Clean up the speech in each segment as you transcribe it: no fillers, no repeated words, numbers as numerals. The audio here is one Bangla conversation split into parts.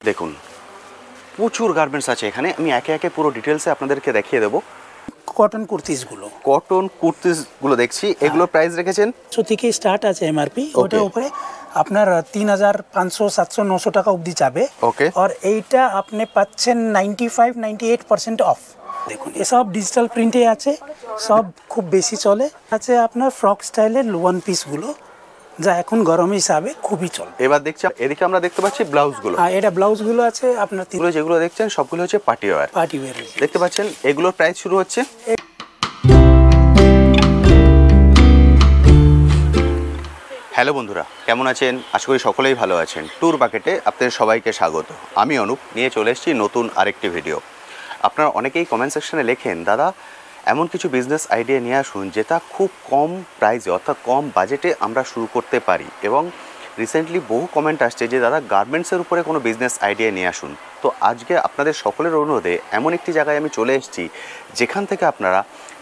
দেখুন প্রচুর গার্মেন্টস আছে এখানে, আমি একে একে পুরো ডিটেলসে আপনাদেরকে দেখিয়ে দেবো। কটন কুর্তিসগুলো দেখছি, এগুলো প্রাইস রেখেছেন থেকে স্টার্ট আছে এমআরপি, ওটার উপরে আপনার 3500, 700, 900 টাকা অবধি যাবে। ওকে, আর এইটা আপনি পাচ্ছেন 95-98% অফ। দেখুন এসব ডিজিটাল প্রিন্টে আছে, সব খুব বেশি চলে। আছে আপনার ফ্রক স্টাইলের ওয়ান পিসগুলো, যা এখন গরম হিসাবে খুবই চলে। এবার দেখছি এদিকে আমরা দেখতে পাচ্ছি ব্লাউজগুলো। এটা ব্লাউজগুলো আছে আপনার যেগুলো দেখছেন সবগুলো হচ্ছে পার্টি ওয়্যার। দেখতে পাচ্ছেন এগুলোর প্রাইস শুরু হচ্ছে। হ্যালো বন্ধুরা, কেমন আছেন? আশা করি সকলেই ভালো আছেন। ট্যুর বাকেটে আপনাদের সবাইকে স্বাগত। আমি অনুপ নিয়ে চলে এসেছি নতুন আরেকটি ভিডিও। আপনারা অনেকেই কমেন্ট সেকশনে লেখেন, দাদা এমন কিছু বিজনেস আইডিয়া নিয়ে আসুন যেটা খুব কম প্রাইসে অর্থাৎ কম বাজেটে আমরা শুরু করতে পারি। এবং রিসেন্টলি বহু কমেন্ট আসছে যে দাদা গার্মেন্টসের উপরে কোনো বিজনেস আইডিয়া নিয়ে আসুন। তো আজকে আপনাদের সকলের অনুরোধে এমন একটি জায়গায় আমি চলে এসেছি যেখান থেকে আপনারা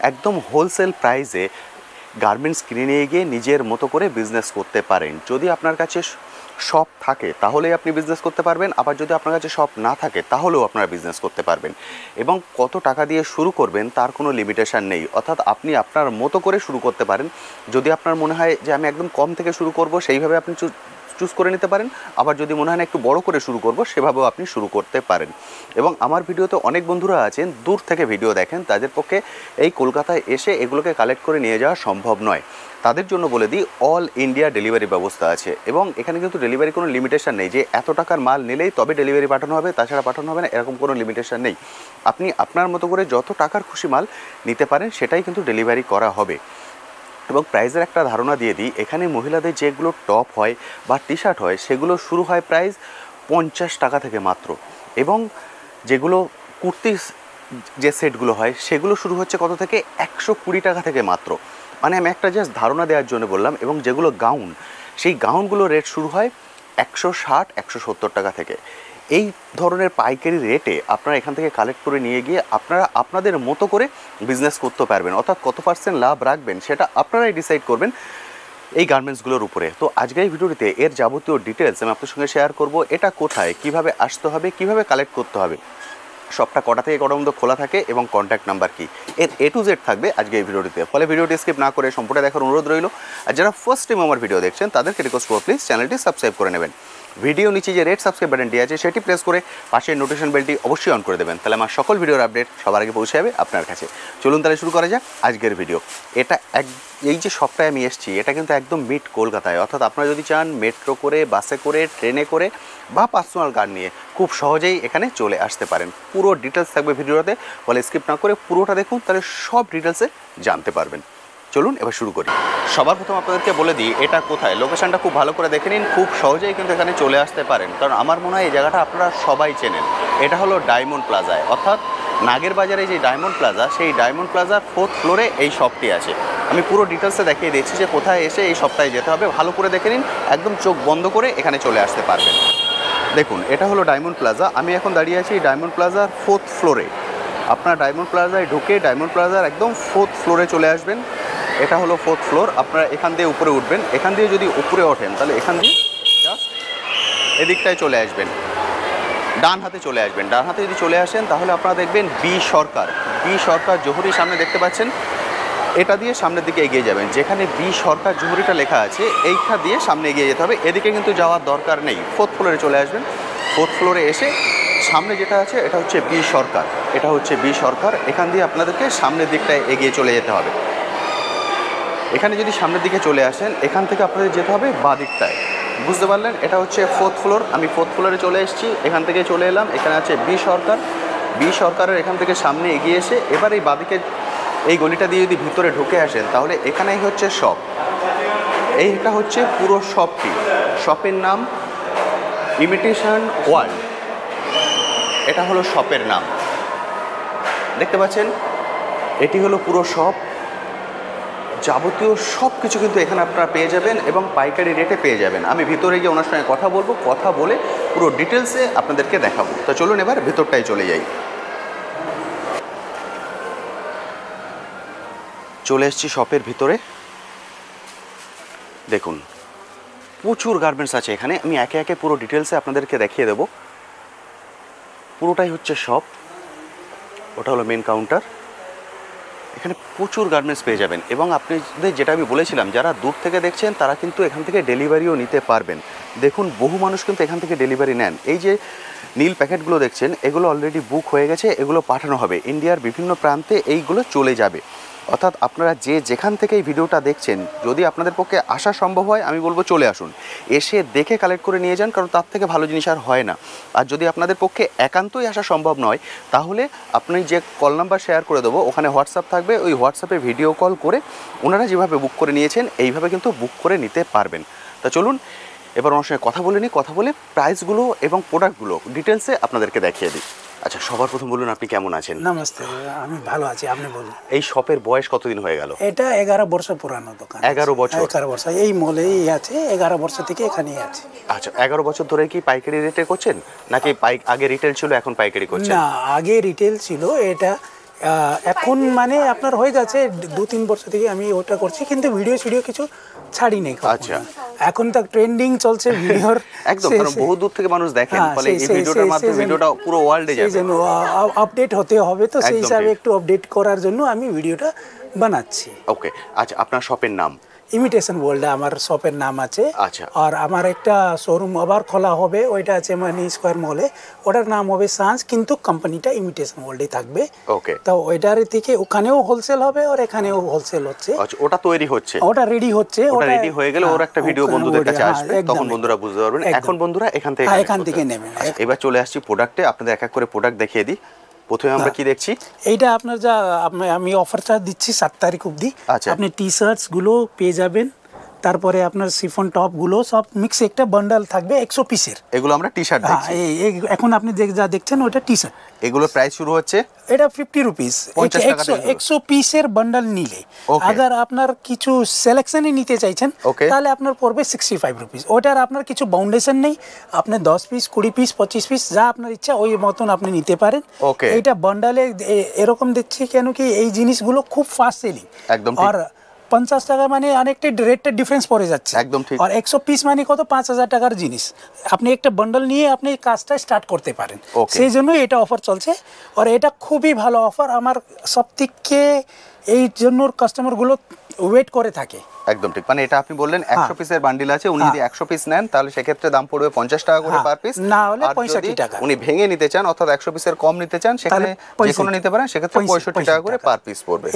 একদম হোলসেল প্রাইসে গার্মেন্টস কিনে নিয়ে গিয়ে নিজের মতো করে বিজনেস করতে পারেন। যদি আপনার কাছে শপ থাকে তাহলেই আপনি বিজনেস করতে পারবেন, আবার যদি আপনার কাছে শপ না থাকে তাহলেও আপনারা বিজনেস করতে পারবেন। এবং কত টাকা দিয়ে শুরু করবেন তার কোনো লিমিটেশান নেই, অর্থাৎ আপনি আপনার মতো করে শুরু করতে পারেন। যদি আপনার মনে হয় যে আমি একদম কম থেকে শুরু করব, সেইভাবে আপনি চুজ করে নিতে পারেন। আবার যদি মনে হয় না একটু বড় করে শুরু করব, সেভাবেও আপনি শুরু করতে পারেন। এবং আমার ভিডিওতে অনেক বন্ধুরা আছেন দূর থেকে ভিডিও দেখেন, তাদের পক্ষে এই কলকাতায় এসে এগুলোকে কালেক্ট করে নিয়ে যাওয়া সম্ভব নয়। তাদের জন্য বলে দিই অল ইন্ডিয়া ডেলিভারি ব্যবস্থা আছে। এবং এখানে কিন্তু ডেলিভারি কোনো লিমিটেশান নেই যে এত টাকার মাল নিলেই তবে ডেলিভারি পাঠানো হবে, তাছাড়া পাঠানো হবে না, এরকম কোনো লিমিটেশান নেই। আপনি আপনার মতো করে যত টাকার খুশি মাল নিতে পারেন সেটাই কিন্তু ডেলিভারি করা হবে। এবং প্রাইসের একটা ধারণা দিয়ে দিই, এখানে মহিলাদের যেগুলো টপ হয় বা টি শার্ট হয় সেগুলো শুরু হয় প্রাইস 50 টাকা থেকে মাত্র। এবং যেগুলো কুর্তি যে সেটগুলো হয় সেগুলো শুরু হচ্ছে কত থেকে 120 টাকা থেকে মাত্র। মানে আমি একটা জাস্ট ধারণা দেওয়ার জন্য বললাম। এবং যেগুলো গাউন, সেই গাউনগুলোর রেট শুরু হয় 160-170 টাকা থেকে। এই ধরনের পাইকারি রেটে আপনারা এখান থেকে কালেক্ট করে নিয়ে গিয়ে আপনারা আপনাদের মতো করে বিজনেস করতে পারবেন। অর্থাৎ কত পার্সেন্ট লাভ রাখবেন সেটা আপনারাই ডিসাইড করবেন এই গার্মেন্টসগুলোর উপরে। তো আজকের এই ভিডিওটিতে এর যাবতীয় ডিটেলস আমি আপনার সঙ্গে শেয়ার করব। এটা কোথায়, কিভাবে আসতে হবে, কিভাবে কালেক্ট করতে হবে, সবটা কটা থেকে কটা মধ্যে খোলা থাকে এবং কন্ট্যাক্ট নাম্বার কি, এর A to Z থাকবে আজকে এই ভিডিওটিতে। ফলে ভিডিওটি স্কিপ না করে সম্পূর্ণ দেখার অনুরোধ রইল। আর যারা ফার্স্ট টাইম আমার ভিডিও দেখছেন তাদেরকে রিকোয়েস্ট করব প্লিজ চ্যানেলটি সাবস্ক্রাইব করে নেবেন। ভিডিও নিচে যে রেড সাবস্ক্রাইব বাটনটি আছে সেটি প্রেস করে পাশের নোটিফিকেশন বেলটি অবশ্যই অন করে দেবেন, তাহলে আমার সকল ভিডিওর আপডেট সবার আগে পৌঁছে যাবে আপনার কাছে। চলুন তাহলে শুরু করা যাক আজকের ভিডিও। এটা এই যে শপটায় আমি এসেছি এটা কিন্তু একদম মিড কলকাতায়, অর্থাৎ আপনারা যদি চান মেট্রো করে, বাসে করে, ট্রেনে করে বা পার্সোনাল কার নিয়ে খুব সহজেই এখানে চলে আসতে পারেন। পুরো ডিটেলস থাকবে ভিডিওতে, ফলে স্কিপ না করে পুরোটা দেখুন, তাহলে সব ডিটেলসে জানতে পারবেন। চলুন এবার শুরু করি। সবার প্রথম আপনাদেরকে বলে দিই এটা কোথায়, লোকেশনটা খুব ভালো করে দেখে নিন, খুব সহজেই কিন্তু এখানে চলে আসতে পারেন। কারণ আমার মনে হয় এই জায়গাটা আপনারা সবাই চেনেন। এটা হলো ডায়মন্ড প্লাজায়, অর্থাৎ নাগের বাজারে যে ডায়মন্ড প্লাজা, সেই ডায়মন্ড প্লাজার 4th ফ্লোরে এই শপটি আছে। আমি পুরো ডিটেলসে দেখিয়ে দিচ্ছি যে কোথায় এসে এই শপটায় যেতে হবে, ভালো করে দেখে নিন, একদম চোখ বন্ধ করে এখানে চলে আসতে পারবেন। দেখুন এটা হলো ডায়মন্ড প্লাজা, আমি এখন দাঁড়িয়ে আছি ডায়মন্ড প্লাজার 4th ফ্লোরে। আপনারা ডায়মন্ড প্লাজায় ঢুকে ডায়মন্ড প্লাজার একদম 4th ফ্লোরে চলে আসবেন। এটা হলো 4th ফ্লোর। আপনারা এখান দিয়ে উপরে উঠবেন, এখান দিয়ে যদি উপরে ওঠেন তাহলে এখান দিয়ে জাস্ট এদিকটায় চলে আসবেন, ডান হাতে চলে আসবেন। ডান হাতে যদি চলে আসেন তাহলে আপনারা দেখবেন বি সরকার জহুরি সামনে দেখতে পাচ্ছেন, এটা দিয়ে সামনের দিকে এগিয়ে যাবেন। যেখানে বি সরকার জহুরিটা লেখা আছে এইটা দিয়ে সামনে এগিয়ে যেতে হবে, এদিকে কিন্তু যাওয়ার দরকার নেই। 4th ফ্লোরে চলে আসবেন। 4th ফ্লোরে এসে সামনে যেটা আছে এটা হচ্ছে বি সরকার, এখান দিয়ে আপনাদেরকে সামনের দিকটায় এগিয়ে চলে যেতে হবে। এখানে যদি সামনের দিকে চলে আসেন এখান থেকে আপনাদের যেতে হবে বাঁ দিকটায়, বুঝতে পারলেন? এটা হচ্ছে 4th ফ্লোর। আমি 4th ফ্লোরে চলে এসেছি, এখান থেকে চলে এলাম। এখানে আছে বি সরকারের এখান থেকে সামনে এগিয়ে এসে এবার এই বাঁদিকে এই গলিটা দিয়ে যদি ভিতরে ঢুকে আসেন তাহলে এখানেই হচ্ছে শপ। এইটা হচ্ছে পুরো শপটি, শপের নাম ইমিটেশন ওয়ার্ল্ড, এটা হলো শপের নাম। দেখতে পাচ্ছেন এটি হলো পুরো শপ। যাবতীয় সব কিছু কিন্তু এখানে আপনারা পেয়ে যাবেন এবং পাইকারি রেটে পেয়ে যাবেন। আমি ভিতরে গিয়ে ওনার সঙ্গে কথা বলবো, কথা বলে পুরো ডিটেলসে আপনাদেরকে দেখাবো। তো চলুন এবার ভিতরটায় চলে যাই। চলে এসেছি শপের ভিতরে। দেখুন প্রচুর গার্মেন্টস আছে এখানে, আমি একে একে পুরো ডিটেলসে আপনাদেরকে দেখিয়ে দেবো। পুরোটাই হচ্ছে শপ, ওটা হলো মেন কাউন্টার। এখানে প্রচুর গার্মেন্টস পেয়ে যাবেন এবং আপনাদের যেটা আমি বলেছিলাম, যারা দূর থেকে দেখছেন তারা কিন্তু এখান থেকে ডেলিভারিও নিতে পারবেন। দেখুন বহু মানুষ কিন্তু এখান থেকে ডেলিভারি নেন। এই যে নীল প্যাকেটগুলো দেখছেন, এগুলো অলরেডি বুক হয়ে গেছে, এগুলো পাঠানো হবে ইন্ডিয়ার বিভিন্ন প্রান্তে, এইগুলো চলে যাবে। অর্থাৎ আপনারা যে যেখান থেকে এই ভিডিওটা দেখছেন, যদি আপনাদের পক্ষে আসা সম্ভব হয়, আমি বলবো চলে আসুন, এসে দেখে কালেক্ট করে নিয়ে যান, কারণ তার থেকে ভালো জিনিস আর হয় না। আর যদি আপনাদের পক্ষে একান্তই আসা সম্ভব নয়, তাহলে আপনি যে কল নাম্বার শেয়ার করে দেবো, ওখানে হোয়াটসঅ্যাপ থাকবে, ওই হোয়াটসঅ্যাপে ভিডিও কল করে ওনারা যেভাবে বুক করে নিয়েছেন এইভাবে কিন্তু বুক করে নিতে পারবেন। তা চলুন এবার ওনার সঙ্গে কথা বলে নিই, কথা বলে প্রাইসগুলো এবং প্রোডাক্টগুলো ডিটেলসে আপনাদেরকে দেখিয়ে দিই। আচ্ছা, সবার প্রথম বলুন আপনি কেমন আছেন? নমস্তে, আমি ভালো আছি, আপনি বলুন। এই শপের বয়স কতদিন হয়ে গেল? এটা 11 বছর পুরানো দোকান। 11 বছর? 11 বছর এই মলেই আছে, 11 বছর থেকে এখানেই আছে। আচ্ছা, 11 বছর ধরে কি পাইকারি রেটে করছেন নাকি আগে রিটেল ছিল এখন পাইকারি করছেন? না, আগে রিটেল ছিল, এটা এখন মানে আপনার হয়ে যাচ্ছে 2-3 বছর থেকে আমি ওটা করছি, কিন্তু ভিডিও কিছু ছাড়ি নেই। আচ্ছা, এখন তো ট্রেন্ডিং চলছে ভিডিওর একদম, কারণ বহু দূর থেকে মানুষ দেখেন, ফলে এই ভিডিওটার মাধ্যমে ভিডিওটা পুরো ওয়ার্ল্ডে যাবে, সেই জন্য আপডেট হতে হবে, তো সেই একদম হিসাবে ঠিক। একটু আপডেট করার জন্য আমি ভিডিওটা বানাচ্ছি। ওকে, আচ্ছা, আপনার শপের নাম? ইমিটেশন ওয়ার্ল্ড আমার শপের নাম আছে। আচ্ছা। আর আমার একটা শোরুম আবার খোলা হবে, ওইটা আছে মানি স্কোয়ার মলে, ওটার নাম হবে সান্স, কিন্তু কোম্পানিটা ইমিটেশন ওয়ার্ল্ডে থাকবে। ওকে, তো ওইটার থেকে ওখানেও হোলসেল হবে আর এখানেও হোলসেল হচ্ছে। আচ্ছা, ওটা তৈরি হচ্ছে? ওটা রেডি হচ্ছে, ওটা রেডি হয়ে গেলে ওর একটা ভিডিও বন্ধুদের কাছে আসবে, একদম, তখন বন্ধুরা বুঝতে পারবেন। এখন বন্ধুরা এখান থেকে নেবেন। আচ্ছা, এবার চলে আসছি প্রোডাক্টে, আপনাদের এক এক করে প্রোডাক্ট দেখিয়ে দিই। প্রথমে আমরা কি দেখছি? এইটা আপনার যা আমি অফারটা দিচ্ছি 7 তারিখ অবধি। আচ্ছা। আপনি টি শার্টসগুলো পেয়ে যাবেন, তারপরে আপনার সিফন টপগুলো সব মিক্স একটা বান্ডাল থাকবে 100 পিসের। এগুলো আমরা টি শার্ট দেখছি। এখন আপনি যা দেখছেন ওটা টি শার্ট। এগুলোর প্রাইস শুরু হচ্ছে এটা 50 রুপিস, 100 পিসের বান্ডাল নিলে। আবার আপনার কিছু সিলেকশনে নিতে চাইছেন তাহলে আপনার পড়বে 65 রুপিস। ওটার আপনার কিছু বাউন্ডেশন নেই, আপনি 10 পিস 20 পিস 25 পিস যা আপনার ইচ্ছা ওই মতন আপনি নিতে পারেন। এইটা বান্ডালে এরকম দিচ্ছি কেন কি এই জিনিসগুলো খুব ফাস্ট সেলিং। একদম। আর 50 টাকা মানে অনেকটা রেটটা ডিফারেন্স পড়ে যাচ্ছে। একদম ঠিক। আর 100 পিস মানে কত, 5000 টাকার জিনিস আপনি একটা বান্ডল নিয়ে আপনি কাজটা স্টার্ট করতে পারেন। সেই জন্য এটা অফার চলছে, আর এটা খুবই ভালো অফার। আমার সব থেকে এই জন্য কাস্টমারগুলো ওয়েট করে থাকে। একদম ঠিক, মানে এটা আপনি বললেন 100 পিসের বান্ডিল আছে, উনি যদি 100 পিস নেন তাহলে সেক্ষেত্রে দাম পড়বে 50 টাকা করে পার পিস, না হলে 65 টাকা। উনি ভেঙে নিতে চান অর্থাৎ 100 পিসের কম নিতে চান, সেখানে যে কোনো নিতে পারেন, সেক্ষেত্রে 65 টাকা করে পার পিস পড়বে।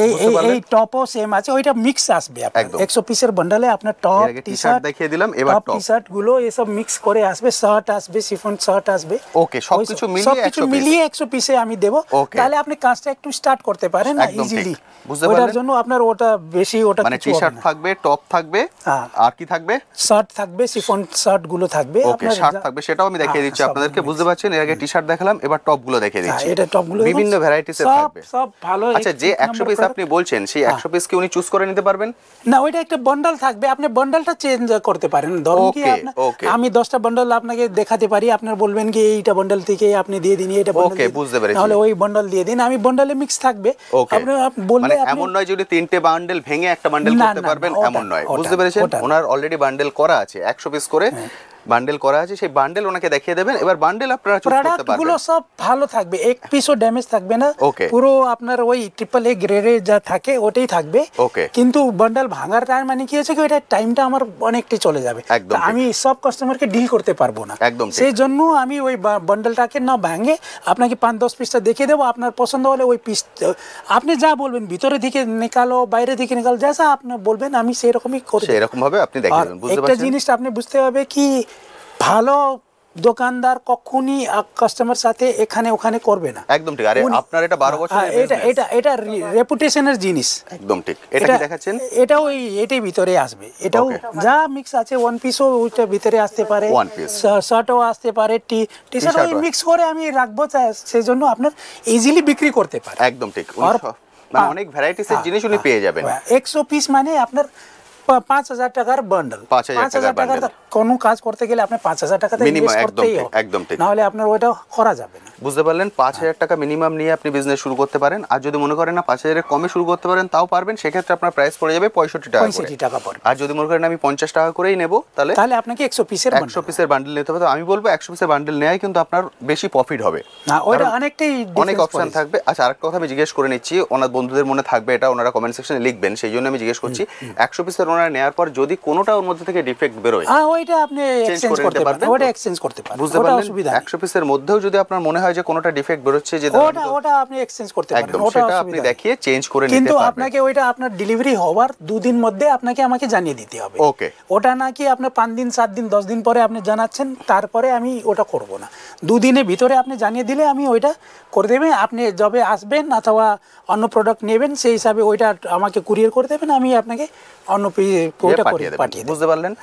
এই টপও সেম আছে, ওইটা মিক্স আসবে আপনার 100 পিসের বান্ডলে। আপনার টপ টি শার্ট দেখিয়ে দিলাম, এবার টপ টি শার্ট গুলো এসব মিক্স করে আসবে, শার্ট আসবে, সিফন শার্ট আসবে। ওকে, সবকিছু মিলিয়ে 100 পিসে আমি দেব, তাহলে আপনি কাজটা একটু স্টার্ট করতে পারেন ইজিলি। ওটার জন্য আপনার ওটা বেশি, ওটা মানে টি শার্ট থাকবে, টপ থাকবে, আর কি থাকবে? শার্ট থাকবে, সিফন শার্ট গুলো থাকবে। ওকে, শার্ট থাকবে, সেটাও আমি দেখিয়ে দিচ্ছি আপনাদেরকে, বুঝতে পারছেন? এর আগে টি শার্ট দেখালাম, এবার টপ গুলো দেখিয়ে দিচ্ছি। এটা টপ গুলো বিভিন্ন ভ্যারাইটিসের থাকবে, সব ভালো। আচ্ছা, যে 100 পিস আপনি বলছেন সেই 100 পিস কি উনি চুজ করে নিতে পারবেন? না, ওইটা একটা বান্ডল থাকবে, আপনি বান্ডলটা চেঞ্জ করতে পারেন। ধরুন কি আমি 10টা বান্ডল আপনাকে দেখাতে পারি, আপনার বলবেন কি এইটা বান্ডল থেকে আপনি দিয়ে দিন, এইটা বান্ডল। ওকে, বুঝতে পেরেছি। তাহলে ওই বান্ডল দিয়ে দিন, আমি বান্ডলে মিক্স থাকবে। আপনি বললে এমন নয় যদি 3টে বান্ডেল ভেঙে একটা বান্ডেল করতে পারবেন, এমন নয়, বুঝতে পেরেছেন? ওনার অলরেডি বান্ডেল করা আছে, 100 পিস করে বান্ডেল করা আছে, সেই বান্ডেল ওনাকে দেখিয়ে দেবেন, এবার বান্ডেল আপনারা চুজ করতে পারবেন। প্রোডাক্টগুলো সব ভালো থাকবে, এক পিসও ড্যামেজ থাকবে না, পুরো আপনার ওই AAA গ্রেডে যা থাকে ওটাই থাকবে। কিন্তু বান্ডেল ভাঙার টাইম মানে কি হচ্ছে কি ওইটা টাইমটা আমার অনেকটাই চলে যাবে, আমি সব কাস্টমারকে ডিল করতে পারবো না। সেই জন্য আমি ওই বান্ডেলটাকে না ভাঙে আপনাকে 5-10 পিসটা দেখিয়ে দেবো, আপনার পছন্দ হলে ওই পিস আপনি যা বলবেন, ভিতরে দিকে নিকালো বাইরে দিকে নিকালো, যা যা আপনি বলবেন আমি সেই রকমই করব, সেরকম ভাবে আপনি দেখিয়ে দেবেন। বুঝতে পারছেন? একটা জিনিসটা আপনি বুঝতে হবে কি ভালো দোকানদার কখনই কাস্টমার সাথে এখানে ওখানে করবে না। একদম ঠিক। আরে আপনার এটা 12 বছরের বিজনেস, এটা রেপুটেশনের জিনিস। একদম ঠিক। এটা কি দেখাচ্ছেন? এটাও এটাই ভিতরে আসবে, এটাও যা মিক্স আছে, ওয়ান পিসও ওইটা ভিতরে আসতে পারে, শার্টও আসতে পারে, টি শার্ট ওই মিক্স করে আমি রাখবো, সেই জন্য আপনার ইজিলি বিক্রি করতে পারে। একদম ঠিক, মানে অনেক ভ্যারাইটিসের জিনিস উনি পেয়ে যাবেন। 100 পিস মানে আপনার 5000 টাকার বান্ডল। 5000 টাকার কোনো কাজ করতে গেলে আপনি 5000 টাকা ইনভেস্ট করতেই হবে, একদম ঠিক, না হলে আপনার ওইটা করা যাবে না। বুঝতে পারলেন, 5,000 টাকা মিনিমাম নিয়ে আপনি বিজনেস শুরু করতে পারেন। আর যদি মনে করেন না 5,000-এর কমে শুরু করতে পারেন তাও পারবেন, সেক্ষেত্রে আপনার প্রাইস পড়ে যাবে 65 টাকা করে। 65 টাকা পড়বে। আর যদি মনে করেন আমি 50 টাকা করেই নেব তাহলে আপনাকে 100 পিসের 100 পিসের বান্ডেল নিতে হবে। তো আমি বলবো 100 পিসের বান্ডেল নেওয়াই কিন্তু আপনার বেশি প্রফিট হবে। না, ওইটা কারণ অনেকটাই অনেক অপশন থাকবে। আচ্ছা, আরেকটা কথা আমি জিজ্ঞেস করে নিচ্ছি, ওনার বন্ধুদের মনে থাকবে এটা, ওনারা কমেন্ট সেকশনে লিখবেন, সেই জন্য আমি জিজ্ঞেস করছি 100 পিসের ওনারা নেওয়ার পর যদি কোনোটা ওর মধ্যে থেকে ডিফেক্ট বেরোয়, ওইটা আপনি এক্সচেঞ্জ করতে পারবেন, ওটা এক্সচেঞ্জ করতে পারবেন। বুঝতে পারলেন? 100 পিসের মধ্যেও যদি আপনার মনে হয় যে কোনোটা ডিফেক্ট বেরোচ্ছে, যে ওটা আপনি এক্সচেঞ্জ করতে পারবেন, একদম ওটা সেটা আপনি দেখিয়ে চেঞ্জ করে নিতে কিন্তু পারবেন। আপনাকে ওইটা আপনার ডেলিভারি হওয়ার 2 দিন মধ্যে আপনাকে আমাকে জানিয়ে দিতে হবে। ওকে, ওটা নাকি আপনার 5 দিন 7 দিন 10 দিন পরে আপনি জানাচ্ছেন, তারপরে আমি ওটা করব না। 2 দিনের ভিতরে আপনি জানিয়ে দিলে আমি ওইটা করে দেবেন। আপনি যবে আসবেন অথবা অন্য প্রোডাক্ট নেবেন সেই হিসাবে ওইটা আমাকে কুরিয়ার করে দেবেন, আমি আপনাকে অন্য ওইটা করে পাঠিয়ে দেব। বুঝতে পারলেন?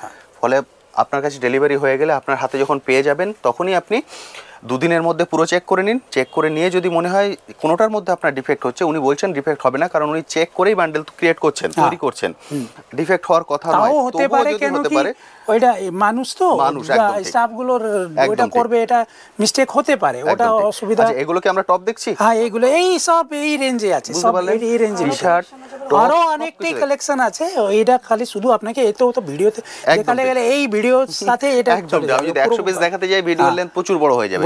ফলে আপনার কাছে ডেলিভারি হয়ে গেলে আপনার হাতে যখন পেয়ে যাবেন তখনই আপনি 2 দিনের মধ্যে পুরো চেক করে নিন। চেক করে নিয়ে যদি মনে হয় কোনোটার মধ্যে আপনার ডিফেক্ট হচ্ছে, উনি বলছেন ডিফেক্ট হবে না, কারণ উনি চেক করেই বান্ডেল ক্রিয়েট করছেন, তৈরি করছেন, ডিফেক্ট হওয়ার কথা নয়। তাও হতে পারে, কেন কি ওইটা মানুষ তো, স্টাফগুলোর ওইটা করবে, এটা মিস্টেক হতে পারে, ওটা অসুবিধা। আচ্ছা, এগুলোকে আমরা টপ দেখছি। হ্যাঁ, এগুলো এই সব এই রেঞ্জে আছে, সব এই রেঞ্জে। টি-শার্ট, আরো অনেকটাই কালেকশন আছে, এটা খালি শুধু আপনাকে এত তো ভিডিওতে দেখালে গেলে এই ভিডিওর সাথে এটা একদম, আমি যদি 100 পিস দেখাতে যাই ভিডিও লেন্থ প্রচুর বড় হয়ে যাবে,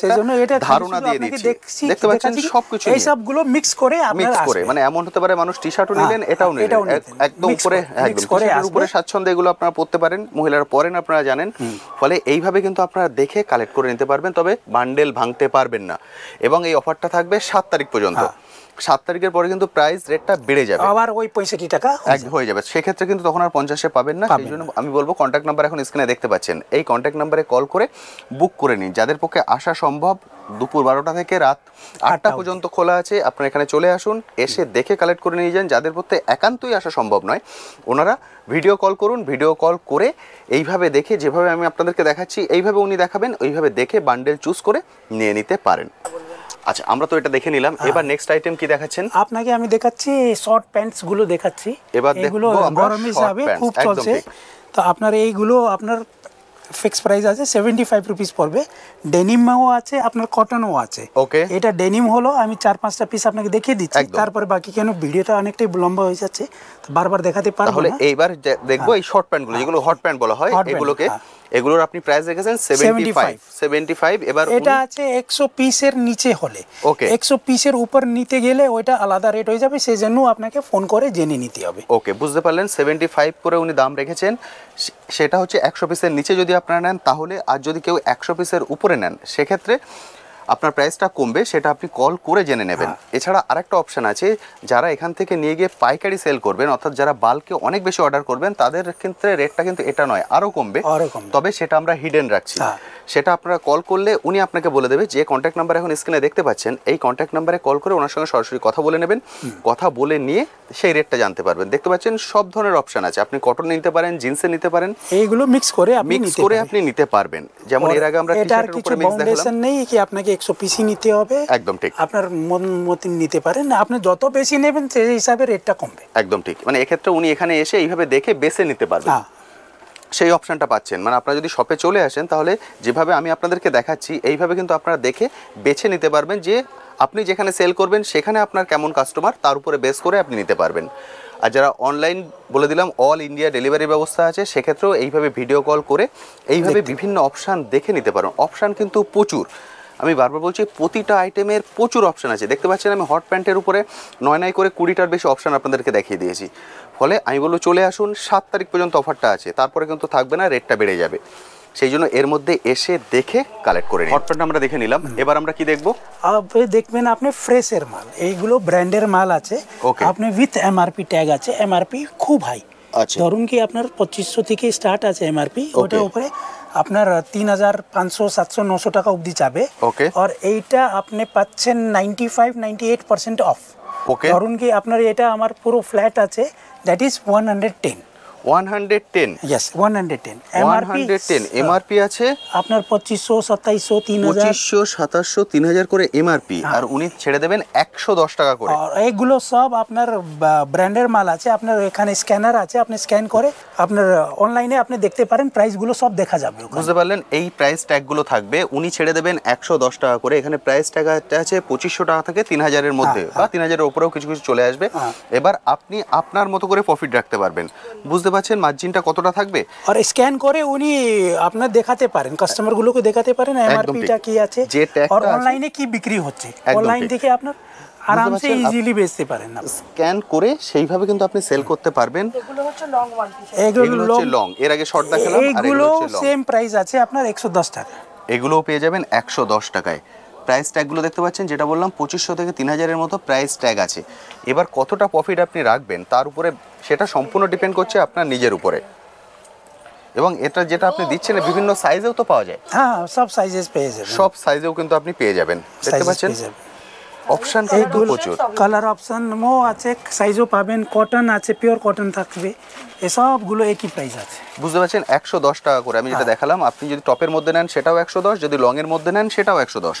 সেজন্য এটা ধারণা দিয়ে দিচ্ছি। দেখতে পাচ্ছেন সবকিছু এই সবগুলো মিক্স করে আপনারা আসবে, মানে এমন হতে পারে মানুষ টি-শার্টও নিলেন, এটাও নিলেন, একদম উপরে, একদম টি-শার্টের উপরে স্বাচ্ছন্দ্যে এগুলো আপনারা পরতে পারেন, মহিলারা পরেন আপনারা জানেন। ফলে এইভাবে কিন্তু আপনারা দেখে কালেক্ট করে নিতে পারবেন, তবে বান্ডেল ভাঙতে পারবেন না। এবং এই অফারটা থাকবে 7 তারিখ পর্যন্ত। 7 তারিখের পরে কিন্তু প্রাইস রেটটা বেড়ে যাবে, আবার ওই 65 টাকা হয়ে যাবে। সেক্ষেত্রে কিন্তু তখন আর 50-এ পাবেন না। সেই জন্য আমি বলবো কন্ট্যাক্ট নাম্বার এখন স্ক্রিনে দেখতে পাচ্ছেন, এই কন্ট্যাক্ট নাম্বারে কল করে বুক করে নিন। যাদের পক্ষে আসা সম্ভব, দুপুর 12টা থেকে রাত 8টা পর্যন্ত খোলা আছে, আপনারা এখানে চলে আসুন, এসে দেখে কালেক্ট করে নিয়ে যান। যাদের পক্ষে একান্তই আসা সম্ভব নয়, ওনারা ভিডিও কল করুন, ভিডিও কল করে এইভাবে দেখে, যেভাবে আমি আপনাদেরকে দেখাচ্ছি এইভাবে উনি দেখাবেন, ওইভাবে দেখে বান্ডেল চুজ করে নিয়ে নিতে পারেন। আচ্ছা, আমরা তো এটা দেখে নিলাম, এবার নেক্সট আইটেম কি দেখাচ্ছেন? আপনাকে আমি দেখাচ্ছি শর্ট প্যান্টস গুলো দেখাচ্ছি। এবার এগুলো গরমে যাবে, খুব চলছে। তো আপনার এইগুলো আপনার ফিক্স প্রাইস আছে 75 রুপিস পড়বে। ডেনিমও আছে, আপনার কটনও আছে। ওকে, এটা ডেনিম হলো, আমি 4-5টা পিস আপনাকে দেখিয়ে দিচ্ছি, তারপরে বাকি কেন ভিডিওটা অনেকটাই লম্বা হয়ে যাচ্ছে, তো বারবার দেখাতে পারবো না। তাহলে এইবার দেখবো এই শর্ট প্যান্টগুলো, যেগুলো হট প্যান্ট বলা হয়, এগুলোকে, এগুলোর আপনি প্রাইস রেখেছেন 75। এবার এটা আছে 100 পিসের নিচে হলে। ওকে, 100 পিসের উপর নিতে গেলে ওইটা আলাদা রেট হয়ে যাবে, সেই জন্য আপনাকে ফোন করে জেনে নিতে হবে। ওকে, বুঝতে পারলেন। 75 করে উনি দাম রেখেছেন, সেটা হচ্ছে 100 পিসের নিচে যদি আপনারা নেন তাহলে, আর যদি কেউ 100 পিসের উপরে নেন সেক্ষেত্রে আপনার প্রাইসটা কমবে, সেটা আপনি কল করে জেনে নেবেন। এছাড়া আরেকটা অপশন আছে, যারা এখান থেকে নিয়ে গিয়ে পাইকারি সেল করবেন, অর্থাৎ যারা বাল্কে অনেক বেশি অর্ডার করবেন, তাদের ক্ষেত্রে রেটটা কিন্তু এটা নয়, আরও কমবে, তবে সেটা আমরা হিডেন রাখছি। সেটা আপনারা কল করলে উনি আপনাকে বলে দেবে। যে কন্ট্যাক্ট নাম্বার এখন স্ক্রিনে দেখতে পাচ্ছেন, এই কন্ট্যাক্ট নাম্বারে কল করে ওনার সঙ্গে সরাসরি কথা বলে নেবেন, কথা বলে নিয়ে সেই রেটটা জানতে পারবেন। দেখতে পাচ্ছেন সব ধরনের অপশন আছে, আপনি কটন নিতে পারেন, জিন্সে নিতে পারেন, এইগুলো মিক্স করে আপনি নিতে পারবেন। যেমন এর আগে আমরা টি-শার্টের উপরে মিক্স দেখালাম, নেই কি আপনাকে 100 পিসই নিতে হবে, একদম ঠিক, আপনার মন মতন নিতে পারেন, আপনি যত বেশি নেবেন সেই হিসাবে রেটটা কমবে। একদম ঠিক, মানে এক্ষেত্রে উনি এখানে এসে এইভাবে দেখে বেছে নিতে পারবেন, সেই অপশনটা পাচ্ছেন। মানে আপনারা যদি শপে চলে আসেন তাহলে যেভাবে আমি আপনাদেরকে দেখাচ্ছি এইভাবে কিন্তু আপনারা দেখে বেছে নিতে পারবেন, যে আপনি যেখানে সেল করবেন সেখানে আপনার কেমন কাস্টমার, তার উপরে বেস করে আপনি নিতে পারবেন। আর যারা অনলাইন, বলে দিলাম অল ইন্ডিয়া ডেলিভারি ব্যবস্থা আছে, সেক্ষেত্রেও এইভাবে ভিডিও কল করে এইভাবে বিভিন্ন অপশান দেখে নিতে পারেন। অপশান কিন্তু প্রচুর, আমি বারবার বলছি প্রতিটা আইটেমের প্রচুর অপশান আছে। দেখতে পাচ্ছেন আমি হট প্যান্টের উপরে 9 করে 20টার বেশি অপশান আপনাদেরকে দেখিয়ে দিয়েছি। ফলে আমি বলবো চলে আসুন, 7 তারিখ পর্যন্ত অফারটা আছে, তারপরে কিন্তু থাকবে না, রেটটা বেড়ে যাবে। সেই জন্য এর মধ্যে এসে দেখে কালেক্ট করে নিন। হট প্যান্ট আমরা দেখে নিলাম, এবার আমরা কি দেখবো? দেখবেন আপনি ফ্রেশের মাল, এইগুলো ব্র্যান্ডের মাল আছে, আপনি উইথ এমআরপি ট্যাগ আছে, এমআরপি খুব হাই। ধরুন কি আপনার 2500 থেকে স্টার্ট আছে এমআরপি, ওটার উপরে আপনার 3500, 700, 900 টাকা অবধি যাবে। আর এইটা আপনি পাচ্ছেন 95-98% অফ। ধরুন কি আপনার এটা আমার পুরো ফ্ল্যাট আছে, that is 110। 110 yes 110 MRP 110 MRP আছে আপনার 2500 2700 3000 2500 2700 3000 করে এমআরপি, আর উনি ছেড়ে দেবেন 110 টাকা করে। আর এইগুলো সব আপনার ব্র্যান্ডের মাল আছে, আপনার এখানে স্ক্যানার আছে, আপনি স্ক্যান করে আপনার অনলাইনে আপনি দেখতে পারেন, প্রাইসগুলো সব দেখা যাবে ওখানে। বুঝতে পারলেন, এই প্রাইস ট্যাগগুলো থাকবে, উনি ছেড়ে দেবেন 110 টাকা করে। এখানে প্রাইস ট্যাগ আছে 2500 টাকা থেকে 3000 এর মধ্যে, বা 3000 এর উপরেও কিছু কিছু চলে আসবে। এবার আপনি আপনার মতো করে প্রফিট রাখতে পারবেন। বুঝতে পারছেন মার্জিনটা কতটা থাকবে? আর স্ক্যান করে উনি আপনার দেখাতে পারেন, কাস্টমারগুলোকে দেখাতে পারেন এমআরপিটা কি আছে, যে ট্যাগটা আর আছে অনলাইনে কি বিক্রি হচ্ছে, একদম অনলাইন ঠিক। থেকে আপনার আরামসে পারছেন? ইজিলি বেচতে পারেন না। স্ক্যান করে সেইভাবে কিন্তু আপনি সেল করতে পারবেন। এগুলো হচ্ছে লং ওয়ান পিস। এগুলো হচ্ছে লং, এর আগে শর্ট দেখালাম, আর এগুলো এইগুলো হচ্ছে লং। সেম প্রাইস আছে আপনার 110 টাকা। এগুলোও পেয়ে যাবেন 110 টাকায়। প্রাইস ট্যাগগুলো দেখতে পাচ্ছেন, যেটা বললাম 2500 থেকে 3000 এর মতো প্রাইস ট্যাগ আছে। এবার কতটা প্রফিট আপনি রাখবেন তার উপরে, সেটা সম্পূর্ণ ডিপেন্ড করছে আপনার নিজের উপরে। এবং এটা যেটা আপনি দিচ্ছেন বিভিন্ন সাইজেও তো পাওয়া যায়, হ্যাঁ সব সাইজেস পেয়ে যাবেন, সব সাইজেও কিন্তু আপনি পেয়ে যাবেন। দেখতে sizes পাচ্ছেন পেয়ে যাবেন। অপশন কিন্তু প্রচুর। কালার অপশন মো আছে, সাইজও পাবেন, কটন আছে, পিওর কটন থাকবে, এসবগুলো একই প্রাইস আছে। বুঝতে পারছেন 110 টাকা করে আমি যেটা দেখালাম। আপনি যদি টপের মধ্যে নেন সেটাও 110, যদি লং এর মধ্যে নেন সেটাও 110।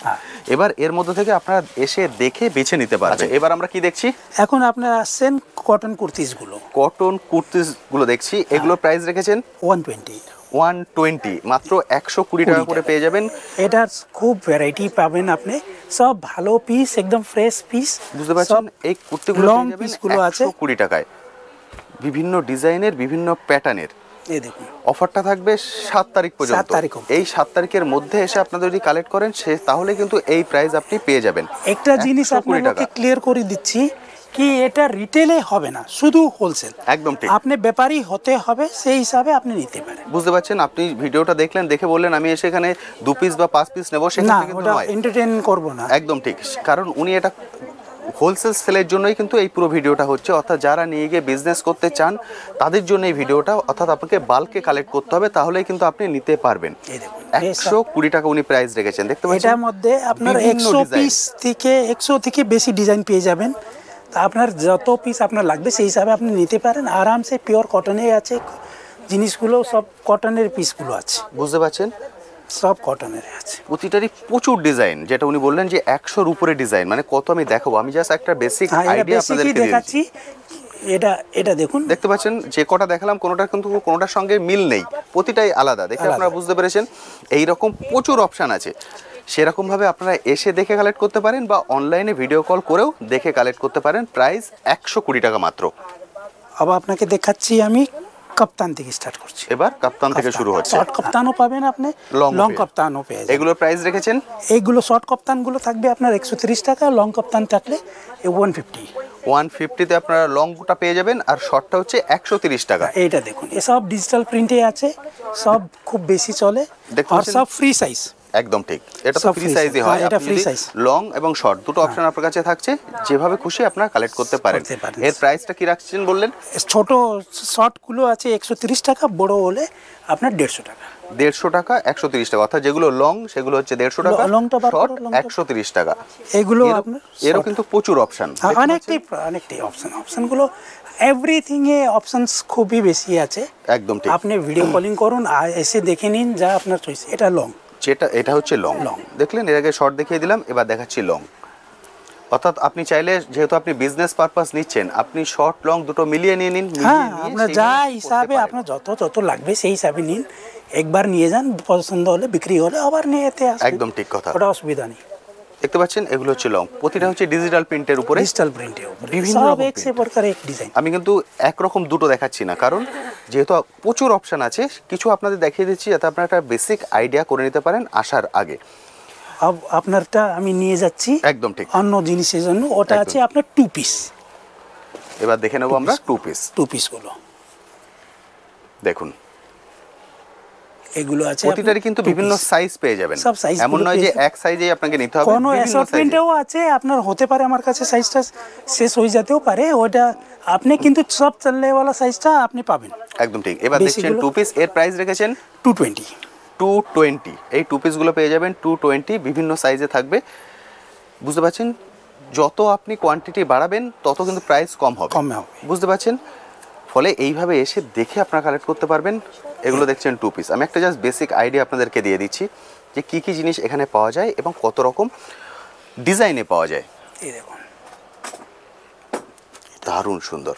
এবার এর মধ্যে থেকে আপনারা এসে দেখে বেছে নিতে পারবেন। এবার আমরা কি দেখছি? এখন আপনারা আসছেন কটন কুর্তিসগুলো, কটন কুর্তিস গুলো দেখছি, এগুলোর প্রাইস রেখেছেন 120। 120, মাত্র 120 টাকা করে পেয়ে যাবেন। এটার খুব ভ্যারাইটি পাবেন আপনি, সব ভালো পিস, একদম ফ্রেশ পিস। বুঝতে পারছেন এই কুর্তিগুলো লং পেয়ে যাবেন পিসগুলো আছে, 120 টাকায়, বিভিন্ন ডিজাইনের, বিভিন্ন প্যাটার্নের। এই দেখুন অফারটা থাকবে 7 তারিখ পর্যন্ত। 7 তারিখ অবধি। এই 7 তারিখের মধ্যে এসে আপনারা যদি কালেক্ট করেন তাহলে কিন্তু এই প্রাইস আপনি পেয়ে যাবেন। একটা জিনিস 120 আপনাকে টাকা। ক্লিয়ার করে দিচ্ছি কি এটা রিটেলে হবে না, শুধু হোলসেল। একদম ঠিক। আপনি ব্যাপারী হতে হবে, সেই হিসাবে আপনি নিতে পারেন। বুঝতে পারছেন, আপনি ভিডিওটা দেখলেন, দেখে বললেন আমি এসে এখানে 2 পিস বা 5 পিস নেবো, সেটা না, কিন্তু ওটা নয়। এন্টারটেইন করব না। একদম ঠিক, কারণ উনি এটা হোলসেল সেলের জন্যই কিন্তু এই পুরো ভিডিওটা হচ্ছে। অর্থাৎ যারা নিয়ে গিয়ে বিজনেস করতে চান তাদের জন্য এই ভিডিওটা, অর্থাৎ আপনাকে বাল্কে কালেক্ট করতে হবে, তাহলেই কিন্তু আপনি নিতে পারবেন। এই দেখুন 120 টাকা উনি প্রাইস রেখেছেন, দেখতে পাচ্ছেন। এটার মধ্যে আপনার বিভিন্ন 100 design। পিস থেকে 100 থেকে বেশি ডিজাইন পেয়ে যাবেন। তা আপনার যত পিস আপনার লাগবে সেই হিসাবে আপনি নিতে পারেন আরামসে। পিওর কটনে আছে জিনিসগুলো, সব কটনের পিসগুলো আছে, বুঝতে পারছেন, সব কটনের আছে। প্রতিটারই প্রচুর ডিজাইন, যেটা উনি বললেন যে 100-র উপরে ডিজাইন, মানে কত আমি দেখাবো, আমি জাস্ট একটা বেসিক হ্যাঁ, এটা আইডিয়া বেসিকই আপনাদেরকে দেখাচ্ছি। দিয়েছি। এটা দেখুন, দেখতে পাচ্ছেন যে কটা দেখালাম কোনোটা কিন্তু কোনোটার সঙ্গে মিল নেই, প্রতিটাই আলাদা। দেখে আলাদা। আপনারা বুঝতে পেরেছেন এই রকম প্রচুর অপশান আছে। সেরকমভাবে আপনারা এসে দেখে কালেক্ট করতে পারেন, বা অনলাইনে ভিডিও কল করেও দেখে কালেক্ট করতে পারেন। প্রাইস 120 টাকা মাত্র। আবার আপনাকে দেখাচ্ছি আমি কাপ্তান থেকে স্টার্ট করছি। এবার কাপ্তান থেকে শুরু হচ্ছে। শর্ট কাপ্তানও পাবেন আপনি, Long লং পেয়ে- কাপ্তানও পেয়ে যাবেন। এগুলোর প্রাইস রেখেছেন এইগুলো শর্ট কাপ্তানগুলো থাকবে আপনার 130 টাকা, লং কাপ্তান থাকলে 150। 150-তে আপনারা লংটা পেয়ে যাবেন, আর শর্টটা হচ্ছে 130 টাকা। এইটা দেখুন, এসব ডিজিটাল প্রিন্টে আছে, সব খুব বেশি চলে, দেখতে আর পাচ্ছেন? সব ফ্রি সাইজ। একদম ঠিক, এটা তো সব ফ্রি free সাইজই size, হয়। হ্যাঁ, এটা আপনি free যদি size। লং এবং শর্ট দুটো অপশন আপনার কাছে থাকছে, যেভাবে খুশি আপনারা কালেক্ট করতে পারেন। করতে পারেন। এর প্রাইসটা কি রাখছেন বললেন? ছোট শর্টগুলো আছে 130 টাকা, বড় হলে আপনার 150 টাকা। 150 টাকা, 130 টাকা। অর্থাৎ যেগুলো লং সেগুলো হচ্ছে 150 টাকা, লংটা বার করো, শর্ট লংটা। 130 টাকা। এগুলো এরও- আপনার এরও short। কিন্তু প্রচুর অপশন। অনেকটাই অপশনগুলো এভরিথিংয়ে অপশনস খুবই বেশি আছে। একদম ঠিক। আপনি ভিডিও কলিং করুন আর এসে দেখে নিন যা আপনার চয়েস। এটা লং, এটা হচ্ছে লং। Long। দেখলেন, এর আগে শর্ট দেখিয়ে দিলাম, এবার দেখাচ্ছি লং। অর্থাৎ আপনি চাইলে, যেহেতু আপনি বিজনেস পারপাস নিচ্ছেন, আপনি শর্ট লং দুটো মিলিয়ে নিয়ে নিন। হ্যাঁ, মিলিয়ে নিয়ে আপনার সেইভাবে যা করতে হিসাবে পারেন। আপনার যত লাগবে সেই হিসাবে নিন। একবার নিয়ে যান, পছন্দ হলে বিক্রি হলে আবার নিয়ে যেতে আসবেন। একদম ঠিক কথা। ওটা অসুবিধা নেই। দেখতে পাচ্ছেন এগুলো হচ্ছে লং, প্রতিটা হচ্ছে ডিজিটাল প্রিন্টের উপরে। ডিজিটাল প্রিন্টে বিভিন্ন সব রকম এক সে প্রকার এক ডিজাইন। আমি কিন্তু একরকম দুটো দেখাচ্ছি না, কারণ যেহেতু প্রচুর অপশন আছে, কিছু আপনাদের দেখিয়ে দিচ্ছি যাতে আপনারা একটা বেসিক আইডিয়া করে নিতে পারেন আসার আগে। আপনারটা আমি নিয়ে যাচ্ছি একদম ঠিক। অন্য জিনিসের জন্য, ওটা একদম। আছে আপনার 2 পিস। এবার দেখে নেবো আমরা 2 পিস। 2 পিসগুলো দেখুন, এগুলো আছে প্রতিটারই কিন্তু বিভিন্ন সাইজ পেয়ে যাবেন। সব size এমন গুলো নয় যে পেয়ে এক সাইজেই আপনাকে নিতে হবে, কোনো বিভিন্ন সাইজে। অ্যাসর্টমেন্টেও আছে আপনার, হতে পারে আমার কাছে সাইজটা শেষ হয়ে যেতেও পারে ওটা আপনি, কিন্তু সব চলনেওয়ালা সাইজটা আপনি পাবেন। একদম ঠিক। এবার দেখছেন বেশিগুলো- 2 পিস, এর প্রাইস রেখেছেন 220। 220। এই 2 পিসগুলো পেয়ে যাবেন 220, বিভিন্ন সাইজে থাকবে। বুঝতে পারছেন, যত আপনি কোয়ান্টিটি বাড়াবেন তত কিন্তু প্রাইস কম হবে। কমে হবে। বুঝতে পারছেন, ফলে এইভাবে এসে দেখে আপনারা কালেক্ট করতে পারবেন। এগুলো দেখছেন 2 পিস। আমি একটা জাস্ট বেসিক আইডিয়া আপনাদেরকে দিয়ে দিচ্ছি যে কী কী জিনিস এখানে পাওয়া যায় এবং কত রকম ডিজাইনে পাওয়া যায়। এই দেখুন, দারুণ সুন্দর,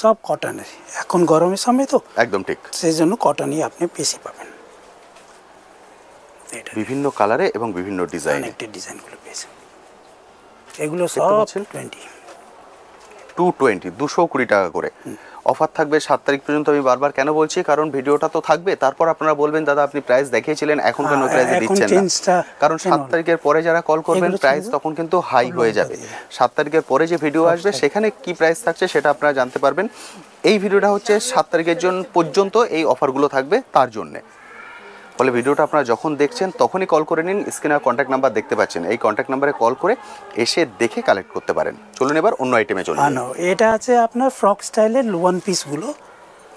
সব কটনের। এখন গরমের সময় তো, একদম ঠিক। সেই জন্য কটনই আপনি বেশি পাবেন। এটা বিভিন্ন কালারে এবং বিভিন্ন ডিজাইনে অনেকটা ডিজাইনগুলো পেয়েছেন। এগুলো দেখতে সব পাচ্ছেন? 20। 220, 220 টাকা করে অফার থাকবে 7 তারিখ পর্যন্ত। আমি বারবার কেন বলছি, কারণ ভিডিওটা তো থাকবে, তারপর আপনারা বলবেন দাদা আপনি প্রাইস দেখিয়েছিলেন এখন কেন হ্যাঁ, প্রাইসে এখন দিচ্ছেন চেঞ্জটা না, কারণ 7 কেন? তারিখের পরে যারা কল করবেন এগুলো প্রাইস ছিল? তখন কিন্তু হাই হয়ে যাবে। 7 তারিখের পরে যে ভিডিও আসবে সেখানে কি প্রাইস থাকছে সেটা আপনারা জানতে পারবেন। এই ভিডিওটা হচ্ছে 7 তারিখের জন্য পর্যন্ত এই অফারগুলো থাকবে তার জন্যে। ফলে ভিডিওটা আপনারা যখন দেখছেন তখনই কল করে নিন। স্ক্রিনে কন্ট্যাক্ট নাম্বার দেখতে পাচ্ছেন, এই কন্ট্যাক্ট নাম্বারে কল করে এসে দেখে কালেক্ট করতে পারেন। চলুন এবার অন্য আইটেমে চলুন। এটা আছে আপনার ফ্রক স্টাইলের ওয়ান পিসগুলো,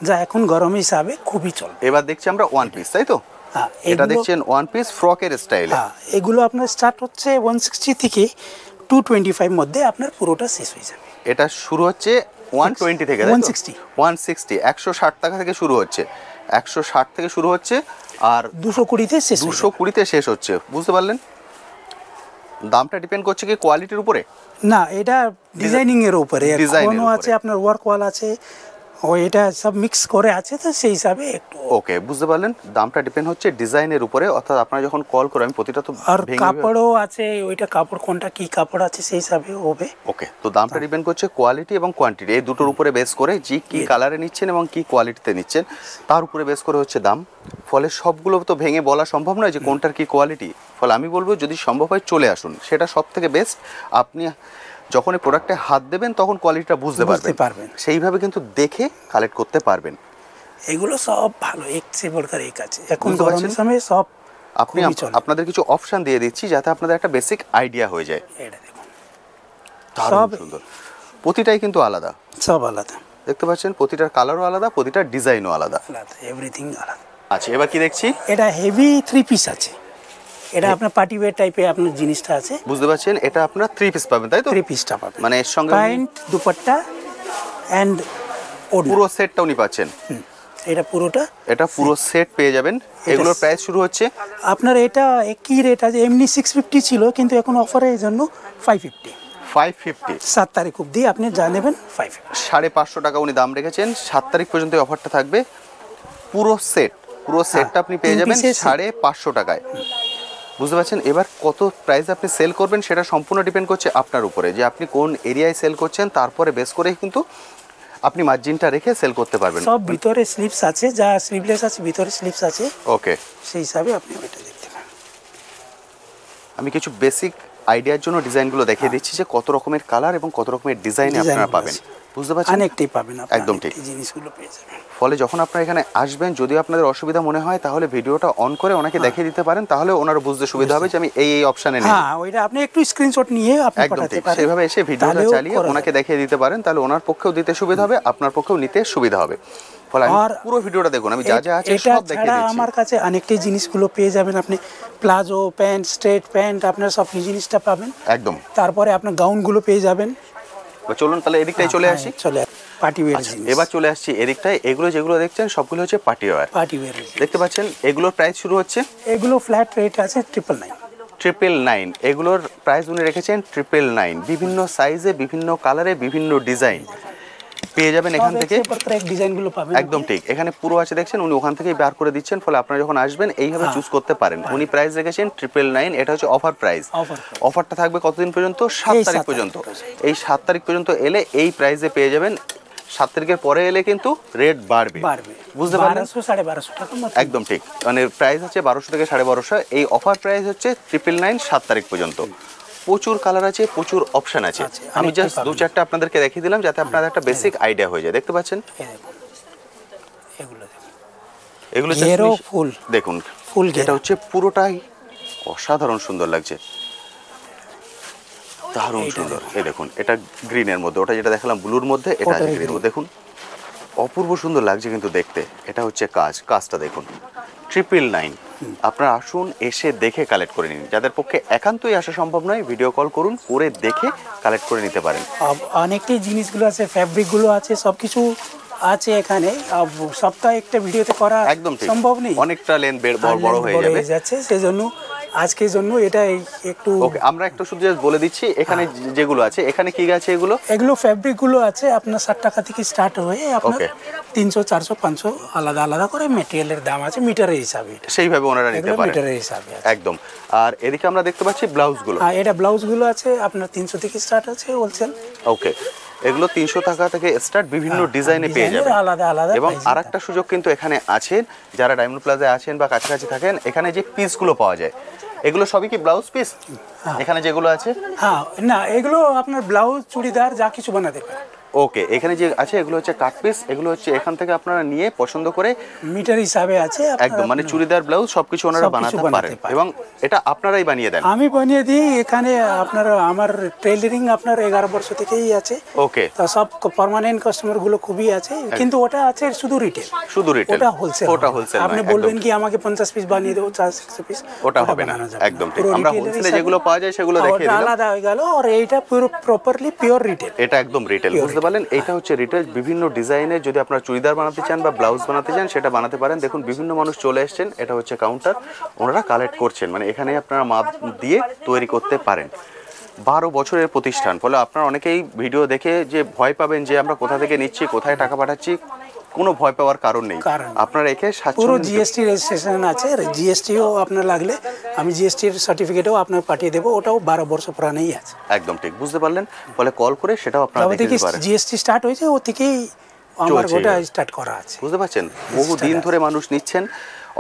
যা এখন গরম হিসাবে খুবই চলে। এবার দেখছি আমরা ওয়ান পিস, তাই তো? হ্যাঁ, এটা এগুলো- দেখছেন ওয়ান পিস ফ্রকের স্টাইলে। হ্যাঁ, এগুলো আপনার স্টার্ট হচ্ছে 160 থেকে 225 মধ্যে আপনার পুরোটা শেষ হয়ে যাবে। এটা শুরু হচ্ছে 120 থেকে, 160 160 160 টাকা থেকে শুরু হচ্ছে, 160 থেকে শুরু হচ্ছে আর 220-তে শেষ হয়ে যাবে। 220-তে শেষ হচ্ছে। বুঝতে পারলেন? দামটা ডিপেন্ড করছে কি কোয়ালিটির উপরে। না, এটা ডিজাইনিং এর উপরে। ডিজাইনের কোনো উপরে। আছে আপনার ওয়ার্ক ওয়াল আছে, ও এটা সব মিক্স করে আছে, তো সেই হিসাবে একটু। ওকে, বুঝতে পারলেন? দামটা ডিপেন্ড হচ্ছে ডিজাইনের উপরে, অর্থাৎ আপনারা যখন কল করে, আমি প্রতিটা তো আর ভেঙে কাপড়ও আছে, ওইটা কাপড় কোনটা কি কাপড় আছে সেই হিসাবে হবে। ওকে, তো দামটা ডিপেন্ড করছে কোয়ালিটি এবং কোয়ান্টিটি, এই দুটোর উপরে বেস করে, যে কি কালারে নিচ্ছেন এবং কি কোয়ালিটিতে নিচ্ছেন তার উপরে বেস করে হচ্ছে দাম। ফলে সবগুলো তো ভেঙে বলা সম্ভব নয় যে কোনটার কি কোয়ালিটি। ফলে আমি বলবো যদি সম্ভব হয় চলে আসুন, সেটা সব থেকে বেস্ট। আপনি যখন এই প্রোডাক্টে হাত দেবেন তখন কোয়ালিটিটা বুঝতে পারবেন, সেইভাবে কিন্তু দেখে কালেক্ট করতে পারবেন। এগুলো সব ভালো, এক সে বড়কার এক আছে। এখন বুঝতে পারছেন? গরমের সময় সব আপনি খুবই চলে। আপনাদের কিছু অপশন দিয়ে দিচ্ছি যাতে আপনাদের একটা বেসিক আইডিয়া হয়ে যায়। এটা দেখুন, দারুণ সব সুন্দর, প্রতিটাই কিন্তু আলাদা। সব আলাদা দেখতে পাচ্ছেন প্রতিটার কালারও আলাদা, প্রতিটার ডিজাইনও আলাদা। আলাদা, এভরিথিং আলাদা। আচ্ছা, এবার কি দেখছি? এটা হেভি 3 পিস আছে। এটা আপনার পার্টি ওয়্যার টাইপের আপনার জিনিসটা আছে। বুঝতে পারছেন, এটা আপনারা 3 পিস পাবেন, তাই তো? 3 পিসটা পাবেন, মানে এর সঙ্গে প্যান্ট, দুপাট্টা এন্ড ওড়না। পুরো সেটটা উনি পাচ্ছেন। এটা পুরোটা, এটা পুরো সেট পেয়ে যাবেন। এগুলোর প্রাইস শুরু হচ্ছে আপনার এটা একই রেট আছে। এমনি 650 ছিল, কিন্তু এখন অফারের জন্য 550। 550, 7 তারিখ অবধি আপনি যা নেবেন 550। 550 টাকা উনি দাম রেখেছেন। 7 তারিখ পর্যন্ত এই অফারটা থাকবে। পুরো সেটটা আপনি পেয়ে 3 যাবেন পিসের set। 550 টাকায়। বুঝতে পারছেন? এবার কত প্রাইস আপনি সেল করবেন সেটা সম্পূর্ণ ডিপেন্ড করছে আপনার উপরে, যে আপনি কোন এরিয়ায় সেল করছেন, তারপরে বেস করে কিন্তু আপনি মার্জিনটা রেখে সেল করতে পারবেন। সব ভিতরে স্লিপস আছে, যা স্লিভলেস আছে ভিতরে স্লিপস আছে, ওকে, সেই হিসাবে আপনি ওইটা দেখতে পারেন। আমি কিছু বেসিক আইডিয়ার জন্য ডিজাইনগুলো দেখিয়ে দিচ্ছি যে কত রকমের কালার এবং কত রকমের ডিজাইনে আপনারা ডিজাইনগুলো পাবেন। আছে। বুঝতে পারছেন? অনেকটাই পাবেন আপনি, একদম ঠিক। অনেকটাই জিনিসগুলো পেয়ে যাবেন। ফলে যখন আপনারা এখানে আসবেন, যদি আপনাদের অসুবিধা মনে হয় তাহলে ভিডিওটা অন করে ওনাকে দেখিয়ে দিতে পারেন, তাহলে ওনার বুঝতে সুবিধা হবে যে আমি এই অপশানে নেই। হ্যাঁ, ওইটা আপনি একটু স্ক্রিনশট নিয়ে আপনি একদম পাঠাতে ঠিক, পারেন। সেইভাবে এসে ভিডিওটা তাহলেও চালিয়ে করা ওনাকে যাবে। দেখিয়ে দিতে পারেন, তাহলে ওনার পক্ষেও দিতে সুবিধা হবে, আপনার পক্ষেও নিতে সুবিধা হবে। ফলে আমি আর পুরো ভিডিওটা দেখুন, আমি যা যা আছে এটা সব দেখিয়ে ছাড়া দিচ্ছি। আমার কাছে অনেকটাই জিনিসগুলো পেয়ে যাবেন আপনি। প্লাজো প্যান্ট, স্ট্রেট প্যান্ট, আপনার সব জিনিসটা পাবেন। একদম। তারপরে আপনার গাউনগুলো পেয়ে যাবেন। চলুন তাহলে এদিকটাই চলে আসি। চলে পার্টি ওয়্যার জিনিস। এবার চলে আসছি এদিকটায়। এগুলো যেগুলো দেখছেন সবগুলো হচ্ছে পার্টি ওয়্যার। পার্টি ওয়্যার দেখতে পাচ্ছেন এগুলোর প্রাইস শুরু হচ্ছে এগুলো ফ্ল্যাট রেট আছে 999। 999। এগুলোর প্রাইস উনি রেখেছেন 999। বিভিন্ন সাইজে, বিভিন্ন কালারে, বিভিন্ন ডিজাইন পেয়ে যাবেন এখান থেকে। এক ডিজাইনগুলো পাবেন একদম ঠিক, এখানে পুরো আছে দেখছেন, উনি ওখান থেকেই বার করে দিচ্ছেন। ফলে আপনারা যখন আসবেন এইভাবে চুজ করতে পারেন। উনি প্রাইস রেখেছেন 999, এটা হচ্ছে অফার প্রাইস। অফারটা থাকবে কতদিন পর্যন্ত? 7 তারিখ পর্যন্ত। এই 7 তারিখ পর্যন্ত এলে এই প্রাইসে পেয়ে যাবেন। 7 তারিখের পরে এলে কিন্তু রেট বাড়বে। বুঝতে পারলেন? 1200-1250 টাকা মতো। একদম ঠিক, মানে প্রাইস হচ্ছে 1200 থেকে 1250। এই অফার প্রাইস হচ্ছে 999 7 তারিখ পর্যন্ত। প্রচুর কালার আছে, প্রচুর অপশন আছে। আমি জাস্ট 2-4টা আপনাদেরকে দেখিয়ে দিলাম যাতে আপনাদের একটা বেসিক আইডিয়া হয়ে যায়। দেখতে পাচ্ছেন এগুলো ঘেরো ফুল, দেখুন ফুল এটা হচ্ছে পুরোটাই অসাধারণ সুন্দর লাগছে, দারুণ সুন্দর। এই দেখুন এটা গ্রিনের মধ্যে, ওটা যেটা দেখালাম ব্লুর মধ্যে, এটা গ্রিনের মধ্যে। দেখুন অপূর্ব সুন্দর লাগছে কিন্তু দেখতে। এটা হচ্ছে কাজটা দেখুন, 999। আপনারা আসুন, এসে দেখে কালেক্ট করে নিন। যাদের পক্ষে একান্তই আসা সম্ভব নয়, ভিডিও কল করুন, করে দেখে কালেক্ট করে নিতে পারেন। অনেকটাই জিনিসগুলো আছে, ফ্যাব্রিকগুলো আছে, সব কিছু আছে এখানে। সপ্তাহে একটা ভিডিওতে করা একদম ঠিক, সম্ভব নেই, অনেকটা লেন বড় হয়ে যাচ্ছে। সেজন্য আজকের জন্য এটা একটু ওকে, আমরা একটু শুধু just বলে দিচ্ছি এখানে যেগুলো আছে, এখানে কি আছে এগুলো ফ্যাব্রিকগুলো আছে আপনার 60 টাকা থেকে স্টার্ট হয়ে আপনার Okay. 300, 400, 500 আলাদা আলাদা করে মেটেরিয়ালের দাম আছে, মিটারের হিসাবে। সেইভাবে ওনারা নিতে এগুলো পারেন মিটারের হিসাবে আছে। একদম। আর এদিকে আমরা দেখতে পাচ্ছি ব্লাউজগুলো। হ্যাঁ, এটা ব্লাউজগুলো আছে আপনার 300 থেকে স্টার্ট আছে হোলসেল। ওকে, এগুলো 300 টাকা থেকে স্টার্ট, বিভিন্ন ডিজাইনে পেয়ে যাবেন। আলাদা আলাদা এবং pricing আরেকটা সুযোগ কিন্তু এখানে আছে, যারা ডায়মন্ড প্লাজায় আছেন বা কাছাকাছি থাকেন, এখানে যে পিসগুলো পাওয়া যায় এগুলো সবই কি ব্লাউজ পিস? এখানে যেগুলো আছে, হ্যাঁ, না এগুলো আপনার ব্লাউজ, চুড়িদার যা কিছু বানাতে পারেন। ওকে, এখানে যে আছে এগুলো হচ্ছে কাট পিস, এগুলো হচ্ছে এখান থেকে আপনারা নিয়ে পছন্দ করে মিটার হিসাবে আছে একদম, মানে চুড়িদার ব্লাউজ সবকিছু ওনারা বানাতে পারেন এবং এটা আপনারাই বানিয়ে দেন। আমি বানিয়ে দিই এখানে। আপনার আমার টেইলারিং আপনার 11 বছর থেকেই আছে। ওকে, তো সব পার্মানেন্ট কাস্টমার গুলো খুবই আছে, কিন্তু ওটা আছে শুধু রিটেল। শুধু রিটেল, ওটা হোলসেল। ওটা হোলসেল। আপনি বলবেন কি আমাকে 50 পিস বানিয়ে দেবো, 400 পিস, ওটা হবে না, একদম ঠিক। আমরা হোলসেলে যেগুলো পাওয়া যায় সেগুলো দেখিয়ে দিলাম, আলাদা হয়ে গেল। আর এইটা পুরো প্রপারলি পিওর রিটেল, এটা একদম রিটেল, বুঝতে পারলেন? এইটা হচ্ছে রিটেল। বিভিন্ন ডিজাইনের যদি আপনারা চুড়িদার বানাতে চান বা ব্লাউজ বানাতে চান সেটা বানাতে পারেন। দেখুন বিভিন্ন মানুষ চলে এসেছেন, এটা হচ্ছে কাউন্টার, ওনারা কালেক্ট করছেন, মানে এখানে আপনারা মাপ দিয়ে তৈরি করতে পারেন। 12 বছরের প্রতিষ্ঠান, ফলে আপনারা অনেকেই ভিডিও দেখে যে ভয় পাবেন যে আমরা কোথা থেকে নিচ্ছি, কোথায় টাকা পাঠাচ্ছি, কোনো ভয় পাওয়ার কারণ নেই। আপনারা একে পুরো জিএসটি রেজিস্ট্রেশন আছে, জিএসটিও আপনার লাগলে আমি জিএসটির সার্টিফিকেটও আপনার পাঠিয়ে দেবো, ওটাও 12 বছর পুরানোই আছে। একদম ঠিক, বুঝতে পারলেন? ফলে কল করে সেটাও আপনারা দেখে নিতে পারেন। জিএসটি স্টার্ট হয়েছে ও থেকেই আমার গোটা স্টার্ট করা আছে, বুঝতে পারছেন? বহু দিন ধরে মানুষ নিচ্ছেন।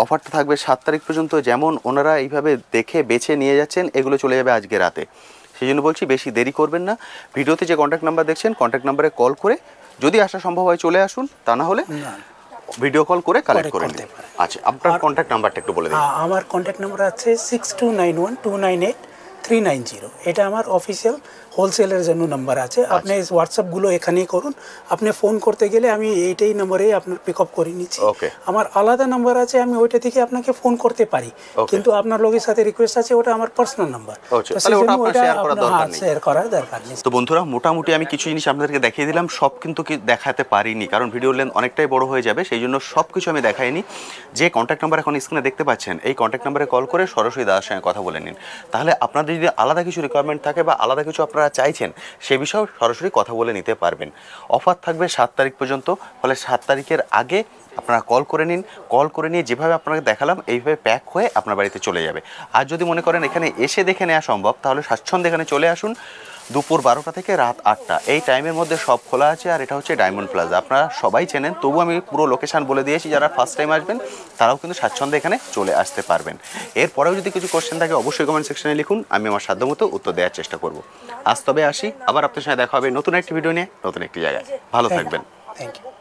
অফারটা থাকবে 7 তারিখ পর্যন্ত। যেমন ওনারা এইভাবে দেখে বেছে নিয়ে যাচ্ছেন, এগুলো চলে যাবে আজকে রাতে। সেই জন্য বলছি বেশি দেরি করবেন না। ভিডিওতে যে কন্ট্যাক্ট নাম্বার দেখছেন, কন্ট্যাক্ট নাম্বারে কল করে যদি আসা সম্ভব হয় চলে আসুন, তা না হলে ভিডিও কল করে কালেক্ট করে নিতে পারেন। আচ্ছা, আপনার কন্ট্যাক্ট নাম্বারটা একটু বলে দিন। আমার কন্ট্যাক্ট নাম্বার আছে 6291298390। এটা আমার অফিসিয়াল হোলসেলের জন্য নাম্বার আছে। আপনি হোয়াটসঅ্যাপগুলো এখানেই করুন। আপনি ফোন করতে গেলে আমি এইটাই নাম্বারে আপনার পিক আপ করে নিচ্ছি। আমার আলাদা নাম্বার আছে, আমি ওইটা থেকে আপনাকে ফোন করতে পারি, কিন্তু আপনার লোকের সাথে রিকোয়েস্ট আছে, ওটা আমার পার্সোনাল নাম্বার, শেয়ার করার দরকার নেই। তো বন্ধুরা, মোটামুটি আমি কিছু জিনিস আপনাদেরকে দেখিয়ে দিলাম। সব কিন্তু দেখাতে পারিনি, কারণ ভিডিও লেন্থ অনেকটাই বড় হয়ে যাবে, সেই জন্য সব কিছু আমি দেখাইনি। যে কন্ট্যাক্ট নাম্বার এখন স্ক্রিনে দেখতে পাচ্ছেন, এই কন্ট্যাক্ট নাম্বারে কল করে সরাসরি দাদার সঙ্গে কথা বলে নিন। তাহলে আপনাদের যদি আলাদা কিছু রিকোয়ারমেন্ট থাকে বা আলাদা কিছু আপনারা চাইছেন, সে বিষয়ে সরাসরি কথা বলে নিতে পারবেন। অফার থাকবে 7 তারিখ পর্যন্ত, ফলে 7 তারিখের আগে আপনারা কল করে নিন। কল করে নিয়ে যেভাবে আপনাকে দেখালাম এইভাবে প্যাক হয়ে আপনার বাড়িতে চলে যাবে। আর যদি মনে করেন এখানে এসে দেখে নেওয়া সম্ভব, তাহলে স্বাচ্ছন্দ্যে এখানে চলে আসুন। দুপুর 12টা থেকে রাত 8টা, এই টাইমের মধ্যে সব খোলা আছে। আর এটা হচ্ছে ডায়মন্ড প্লাজা, আপনারা সবাই চেনেন, তবু আমি পুরো লোকেশান বলে দিয়েছি। যারা ফার্স্ট টাইম আসবেন তারাও কিন্তু স্বাচ্ছন্দ্যে এখানে চলে আসতে পারবেন। এরপরেও যদি কিছু কোশ্চেন থাকে অবশ্যই কমেন্ট সেকশনে লিখুন, আমি আমার সাধ্যমতো উত্তর দেওয়ার চেষ্টা করব। আজ তবে আসি, আবার আপনার সঙ্গে দেখা হবে নতুন একটি ভিডিও নিয়ে, নতুন একটি জায়গায়। ভালো থাকবেন। Thank you.